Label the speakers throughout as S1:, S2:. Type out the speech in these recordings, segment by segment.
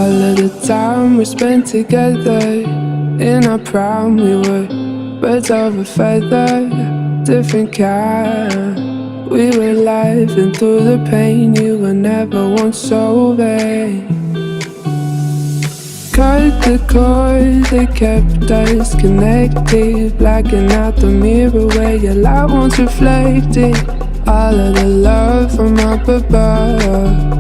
S1: All of the time we spent together in our prime, we were birds of a feather, different kind. We were laughing through the pain, you were never once so vain. Cut the cord that kept us connected, blacking out the mirror where your light once reflected. All of the love from up above,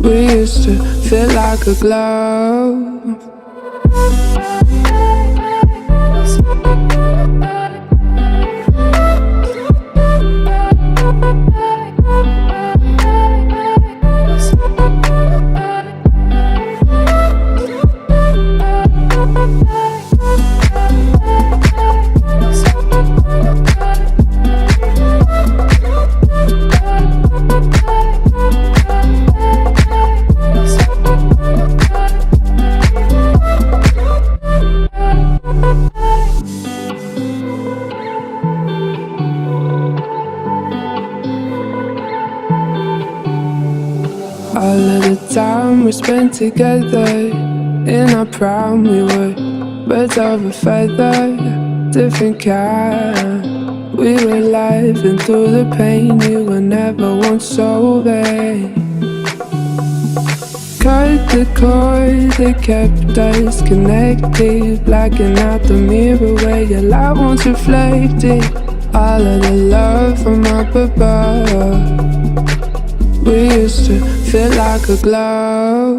S1: we used to feel like a glove. All of the time we spent together in our prime, we were birds of a feather, different kind. We were laughing through the pain, you were never once so vain. Cut the cord that kept us connected, blacking out the mirror where your light once reflected. All of the love from up above, we used to feel like a glove.